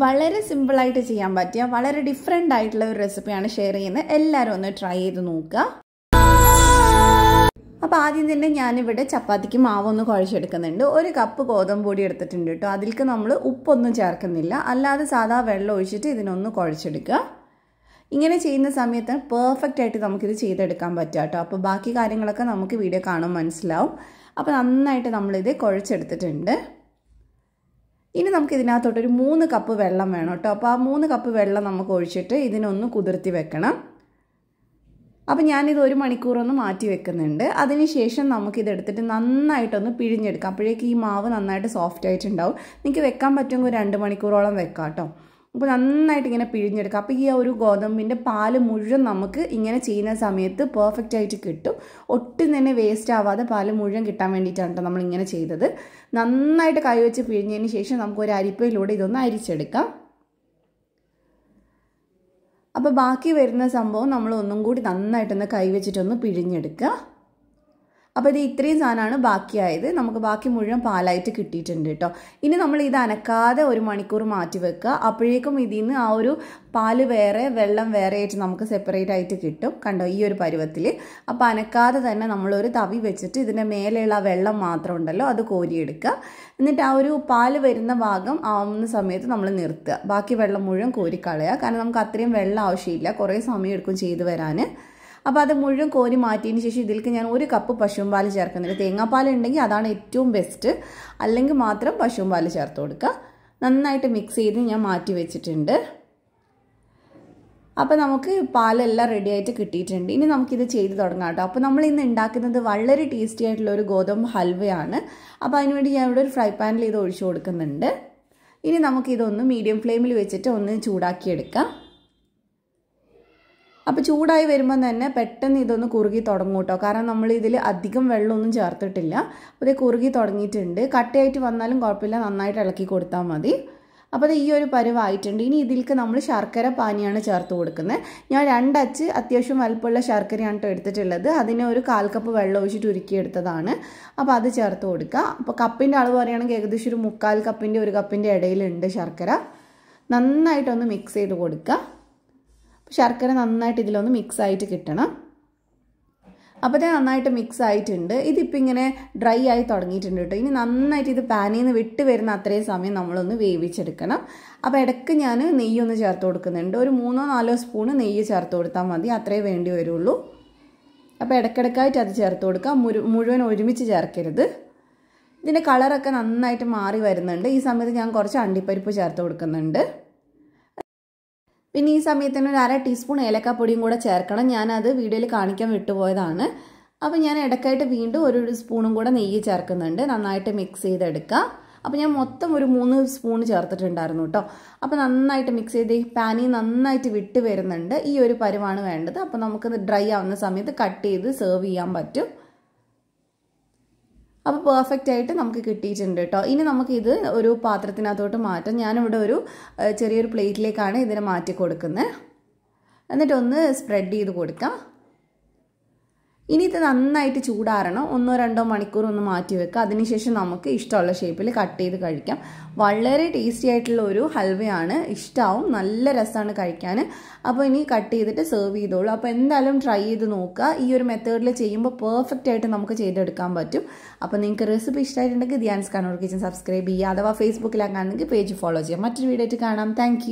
വളരെ സിമ്പിളായിട്ട് ചെയ്യാൻ പറ്റിയ വളരെ ഡിഫറെൻ്റ് ആയിട്ടുള്ള ഒരു റെസിപ്പിയാണ് ഷെയർ ചെയ്യുന്നത്. എല്ലാവരും ഒന്ന് ട്രൈ ചെയ്ത് നോക്കുക. അപ്പോൾ ആദ്യം തന്നെ ഞാനിവിടെ ചപ്പാത്തിക്ക് മാവൊന്ന് കുഴച്ചെടുക്കുന്നുണ്ട്. 1 കപ്പ് ഗോതമ്പ് പൊടി എടുത്തിട്ടുണ്ട് കേട്ടോ. അതിലേക്ക് നമ്മൾ ഉപ്പൊന്നും ചേർക്കുന്നില്ല, അല്ലാതെ സാധാ വെള്ളം ഒഴിച്ചിട്ട് ഇതിനൊന്ന് കുഴച്ചെടുക്കുക. ഇങ്ങനെ ചെയ്യുന്ന സമയത്ത് പെർഫെക്റ്റ് ആയിട്ട് നമുക്കിത് ചെയ്തെടുക്കാൻ പറ്റുക കേട്ടോ. അപ്പോൾ ബാക്കി കാര്യങ്ങളൊക്കെ നമുക്ക് വീഡിയോ കാണുമ്പോൾ മനസ്സിലാവും. അപ്പോൾ നന്നായിട്ട് നമ്മളിത് കുഴച്ചെടുത്തിട്ടുണ്ട്. ഇനി നമുക്ക് ഇതിനകത്തോട്ടൊരു 3 കപ്പ് വെള്ളം വേണം കേട്ടോ. അപ്പോൾ ആ 3 കപ്പ് വെള്ളം നമുക്ക് ഒഴിച്ചിട്ട് ഇതിനൊന്ന് കുതിർത്തി വെക്കണം. അപ്പോൾ ഞാനിത് 1 മണിക്കൂറൊന്ന് മാറ്റി വെക്കുന്നുണ്ട്. അതിനുശേഷം നമുക്കിതെടുത്തിട്ട് നന്നായിട്ടൊന്ന് പിഴിഞ്ഞെടുക്കാം. അപ്പോഴേക്ക് ഈ മാവ് നന്നായിട്ട് സോഫ്റ്റ് ആയിട്ടുണ്ടാവും. നിങ്ങൾക്ക് വെക്കാൻ പറ്റുമെങ്കിൽ 2 മണിക്കൂറോളം വെക്കാം കേട്ടോ. അപ്പോൾ നന്നായിട്ട് ഇങ്ങനെ പിഴിഞ്ഞെടുക്കാം. അപ്പോൾ ഈ ഒരു ഗോതമ്പിൻ്റെ പാല് മുഴുവൻ നമുക്ക് ഇങ്ങനെ ചെയ്യുന്ന സമയത്ത് പെർഫെക്റ്റ് ആയിട്ട് കിട്ടും. ഒട്ടും തന്നെ വേസ്റ്റ് ആവാതെ പാല് മുഴുവൻ കിട്ടാൻ വേണ്ടിയിട്ടാണ് കേട്ടോ നമ്മളിങ്ങനെ ചെയ്തത്. നന്നായിട്ട് കൈവച്ച് പിഴിഞ്ഞതിന് ശേഷം നമുക്കൊരു അരിപ്പയിലൂടെ ഇതൊന്ന് അരിച്ചെടുക്കാം. അപ്പോൾ ബാക്കി വരുന്ന സംഭവം നമ്മൾ ഒന്നും കൂടി നന്നായിട്ടൊന്ന് കൈവച്ചിട്ടൊന്ന് പിഴിഞ്ഞെടുക്കുക. അപ്പോൾ ഇത് ഇത്രയും സാധനമാണ് ബാക്കിയായത്. നമുക്ക് ബാക്കി മുഴുവൻ പാലായിട്ട് കിട്ടിയിട്ടുണ്ട് കേട്ടോ. ഇനി നമ്മൾ ഇത് അനക്കാതെ 1 മണിക്കൂർ മാറ്റി വെക്കുക. അപ്പോഴേക്കും ഇതിൽ നിന്ന് ആ ഒരു പാല് വേറെ വെള്ളം വേറെ ആയിട്ട് നമുക്ക് സെപ്പറേറ്റ് ആയിട്ട് കിട്ടും. കണ്ടോ ഈ ഒരു പരുവത്തിൽ. അപ്പോൾ അനക്കാതെ തന്നെ നമ്മളൊരു തവി വെച്ചിട്ട് ഇതിൻ്റെ മേലെയുള്ള വെള്ളം മാത്രം ഉണ്ടല്ലോ അത് കോരിയെടുക്കുക. എന്നിട്ട് ആ ഒരു പാല് വരുന്ന ഭാഗം ആവുന്ന സമയത്ത് നമ്മൾ നിർത്തുക. ബാക്കി വെള്ളം മുഴുവൻ കോരിക്കളയുക. കാരണം നമുക്ക് അത്രയും വെള്ളം ആവശ്യമില്ല, കുറേ സമയം എടുക്കും ചെയ്ത് വരാൻ. അപ്പോൾ അത് മുഴുവൻ കോരി മാറ്റിയതിന് ശേഷം ഇതിലേക്ക് ഞാൻ 1 കപ്പ് പശുവും പാൽ ചേർക്കുന്നുണ്ട്. തേങ്ങാപ്പാൽ ഉണ്ടെങ്കിൽ അതാണ് ഏറ്റവും ബെസ്റ്റ്, അല്ലെങ്കിൽ മാത്രം പശുവും പാൽ ചേർത്ത് കൊടുക്കുക. നന്നായിട്ട് മിക്സ് ചെയ്ത് ഞാൻ മാറ്റി വെച്ചിട്ടുണ്ട്. അപ്പോൾ നമുക്ക് പാലെല്ലാം റെഡി ആയിട്ട് കിട്ടിയിട്ടുണ്ട്. ഇനി നമുക്കിത് ചെയ്ത് തുടങ്ങാം കേട്ടോ. അപ്പോൾ നമ്മൾ ഇന്ന് ഉണ്ടാക്കുന്നത് വളരെ ടേസ്റ്റി ആയിട്ടുള്ള ഒരു ഗോതമ്പ് ഹൽവയാണ്. അപ്പോൾ അതിനുവേണ്ടി ഞാൻ ഇവിടെ ഒരു ഫ്രൈ പാനിൽ ഇത് ഒഴിച്ചു കൊടുക്കുന്നുണ്ട്. ഇനി നമുക്കിതൊന്ന് മീഡിയം ഫ്ലെയിമിൽ വെച്ചിട്ട് ഒന്ന് ചൂടാക്കിയെടുക്കാം. അപ്പോൾ ചൂടായി വരുമ്പോൾ തന്നെ പെട്ടെന്ന് ഇതൊന്ന് കുറുകി തുടങ്ങും കേട്ടോ. കാരണം നമ്മൾ ഇതിൽ അധികം വെള്ളമൊന്നും ചേർത്തിട്ടില്ല. അപ്പോൾ ഇത് കുറുകി തുടങ്ങിയിട്ടുണ്ട്. കട്ടയായിട്ട് വന്നാലും കുഴപ്പമില്ല, നന്നായിട്ട് ഇളക്കി കൊടുത്താൽ മതി. അപ്പോൾ അത് ഈ ഒരു പരുവായിട്ടുണ്ട്. ഇനി ഇതിലേക്ക് നമ്മൾ ശർക്കര പാനിയാണ് ചേർത്ത് കൊടുക്കുന്നത്. ഞാൻ 2 അച്ച് അത്യാവശ്യം വലുപ്പമുള്ള ശർക്കരയാണ് കേട്ടോ എടുത്തിട്ടുള്ളത്. അതിനെ ഒരു 1/4 കപ്പ് വെള്ളം ഒഴിച്ചിട്ട് ഉരുക്കിയെടുത്തതാണ്. അപ്പോൾ അത് ചേർത്ത് കൊടുക്കുക. അപ്പോൾ കപ്പിൻ്റെ അളവ് പറയുകയാണെങ്കിൽ ഏകദേശം ഒരു 3/4 കപ്പിൻ്റെ 1 കപ്പിൻ്റെ ഇടയിലുണ്ട് ശർക്കര. നന്നായിട്ടൊന്ന് മിക്സ് ചെയ്ത് കൊടുക്കുക. ശർക്കര നന്നായിട്ട് ഇതിലൊന്ന് മിക്സ് ആയിട്ട് കിട്ടണം. അപ്പോൾ ഇത് നന്നായിട്ട് മിക്സ് ആയിട്ടുണ്ട്. ഇതിപ്പോൾ ഇങ്ങനെ ഡ്രൈ ആയി തുടങ്ങിയിട്ടുണ്ട് കേട്ടോ. ഇനി നന്നായിട്ട് ഇത് പാനിൽ നിന്ന് വിട്ട് വരുന്ന അത്രയും സമയം നമ്മളൊന്ന് വേവിച്ചെടുക്കണം. അപ്പോൾ ഇടയ്ക്ക് ഞാൻ നെയ്യൊന്ന് ചേർത്ത് കൊടുക്കുന്നുണ്ട്. ഒരു 3-4 സ്പൂണ് നെയ്യ് ചേർത്ത് കൊടുത്താൽ മതി, അത്രേ വേണ്ടി വരുള്ളൂ. അപ്പോൾ ഇടയ്ക്കിടയ്ക്കായിട്ട് അത് ചേർത്ത് കൊടുക്കുക. മുഴുവൻ ഒരുമിച്ച് ചേർക്കരുത്. ഇതിൻ്റെ കളറൊക്കെ നന്നായിട്ട് മാറി വരുന്നുണ്ട്. ഈ സമയത്ത് ഞാൻ കുറച്ച് അണ്ടിപ്പരിപ്പ് ചേർത്ത് കൊടുക്കുന്നുണ്ട്. പിന്നെ ഈ സമയത്ത് തന്നെ ഒരു 1/2 ടീസ്പൂൺ ഏലക്കാപ്പൊടിയും കൂടെ ചേർക്കണം. ഞാനത് വീഡിയോയിൽ കാണിക്കാൻ വിട്ടുപോയതാണ്. അപ്പോൾ ഞാൻ ഇടയ്ക്കായിട്ട് വീണ്ടും 1 സ്പൂണും കൂടെ നെയ്യ് ചേർക്കുന്നുണ്ട്. നന്നായിട്ട് മിക്സ് ചെയ്തെടുക്കുക. അപ്പോൾ ഞാൻ മൊത്തം ഒരു 3 സ്പൂൺ ചേർത്തിട്ടുണ്ടായിരുന്നു കേട്ടോ. അപ്പോൾ നന്നായിട്ട് മിക്സ് ചെയ്ത് പാനി നന്നായിട്ട് വിട്ട് വരുന്നുണ്ട്. ഈ ഒരു പരുവാണ് വേണ്ടത്. അപ്പോൾ നമുക്കത് ഡ്രൈ ആവുന്ന സമയത്ത് കട്ട് ചെയ്ത് സെർവ് ചെയ്യാൻ പറ്റും. അപ്പോൾ പെർഫെക്റ്റ് ആയിട്ട് നമുക്ക് കിട്ടിയിട്ടുണ്ട് കേട്ടോ. ഇനി നമുക്കിത് ഒരു പാത്രത്തിനകത്തോട്ട് മാറ്റാം. ഞാനിവിടെ ഒരു ചെറിയൊരു പ്ലേറ്റിലേക്കാണ് ഇതിനെ മാറ്റി കൊടുക്കുന്നത്. എന്നിട്ടൊന്ന് സ്പ്രെഡ് ചെയ്ത് കൊടുക്കാം. ഇനി ഇത് നന്നായിട്ട് ചൂടാറണം. 1-2 മണിക്കൂർ ഒന്ന് മാറ്റി വെക്കുക. അതിനുശേഷം നമുക്ക് ഇഷ്ടമുള്ള ഷേപ്പിൽ കട്ട് ചെയ്ത് കഴിക്കാം. വളരെ ടേസ്റ്റി ആയിട്ടുള്ള ഒരു ഹൽവയാണ്. ഇഷ്ടമാവും, നല്ല രസമാണ് കഴിക്കാൻ. അപ്പോൾ ഇനി കട്ട് ചെയ്തിട്ട് സെർവ് ചെയ്തോളൂ. അപ്പോൾ എന്തായാലും ട്രൈ ചെയ്ത് നോക്കുക. ഈ ഒരു മെത്തേഡിൽ ചെയ്യുമ്പോൾ പെർഫെക്റ്റ് ആയിട്ട് നമുക്ക് ചെയ്തെടുക്കാൻ പറ്റും. അപ്പോൾ നിങ്ങൾക്ക് റെസിപ്പി ഇഷ്ടമായിട്ടുണ്ടെങ്കിൽ ധ്യാൻസ് കണ്ണൂർ കിച്ചൻ സബ്സ്ക്രൈബ് ചെയ്യുക. അഥവാ ഫേസ്ബുക്കിലാണെങ്കിൽ പേജ് ഫോളോ ചെയ്യാം. മറ്റൊരു വീഡിയോ ആയിട്ട് കാണാം. താങ്ക്